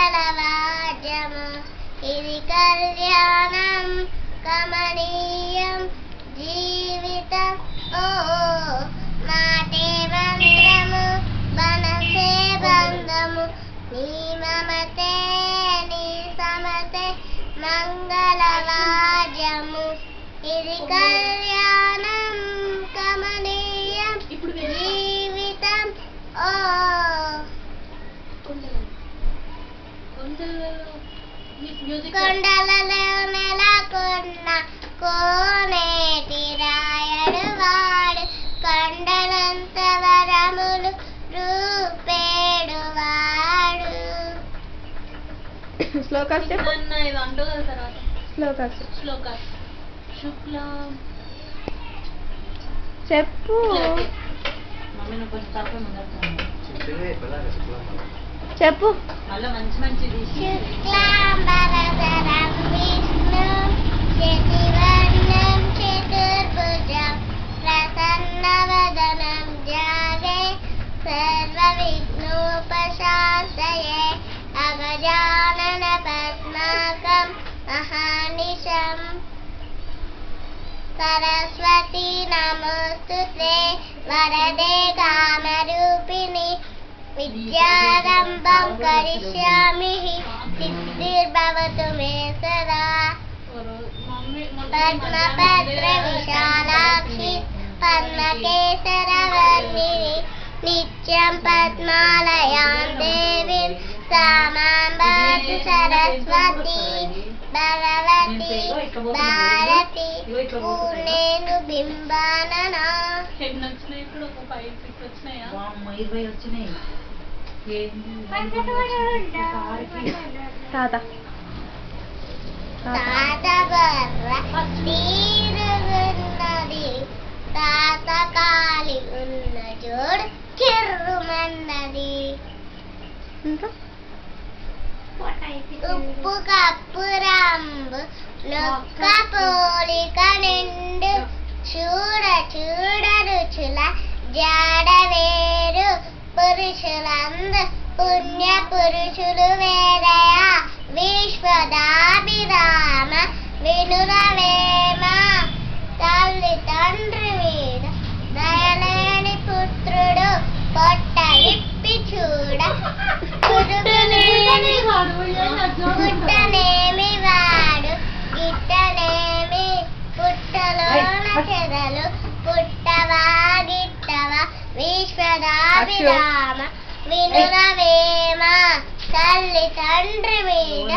మంగళవాద్యము ఇది కళ్యాణం కమనీయం జీవితం ఓ మాటే మంత్రము మనసే బంధము నీ మమతే నీ సమతే మంగళవాద్యము ఇది కళ్యాణం కమనీయం జీవితం ఓ కొండలలో నెలకొన్న కోనేటి రాయడు వాడు కొండలంత వరములు రూపేడు వాడు. శ్లోకాస్ చెప్పు. చెప్పు చెప్పు. శుక్లాంబరధరం విష్ణు శశివర్ణం చతుర్భుజం ప్రసన్నవదనం ధ్యాయే సర్వవిఘ్నోపశాంతయే అగజానన పద్మాకం మహానిశం సరస్వతీ నమోస్తుతే వరదే కామరూపిణి విద్యారంభం కరిష్యామి సిద్ధిర్భవతు మే సదా. పద్మపత్ర విశాలాక్షి పద్మకేసరవర్ణిని నిత్యం పద్మాలయాం దేవీం సామాం భాతి సరస్వతి భగవతి భారతి పూర్ణేందు బింబాననా. తాత తాత బర్ర తీరుగున్నది తాత కాలి ఉన్న జోడు కిర్రుమన్నది. ఇంకా ఉప్పు కప్పు రంబు నొక్క పోలిక నిండు చూడ చూడ రుచుల జాడ వేరు పురుషులందు పుణ్య పురుషులు వేరయ విశ్వదాభిరామ వినురవేమ. తల్లి తండ్రి మీద దయలేని పుత్రుడు పొట్ట విప్పి చూడ పుట్టనేమి వాడు గిట్టనేమి పుట్టలోన చెదలు పుట్టవా గిట్టవా విశ్వదాభిరామ వినురవేమ. తల్లి తండ్రి మీద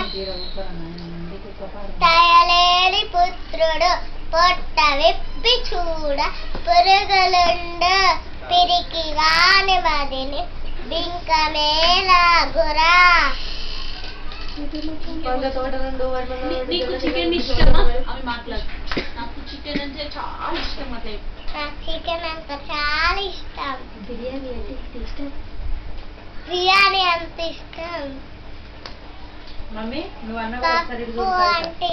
దయలేని పుత్రుడు పొట్ట విప్పి చూడ పురుగులుండు పిరికి వాని మదిని బింకమేలాగురా. నీకు చికెన్ ఇష్టమా? అవి మాట్లాడు. నాకు చికెన్ అంటే చాలా ఇష్టం. అట్లా నాకు చికెన్ అంత చాలా ఇష్టం. బిర్యానీ అంటే ఇష్టం. బిర్యానీ అంత ఇష్టం. మమ్మీ నువ్వు అన్న పప్పు అంటే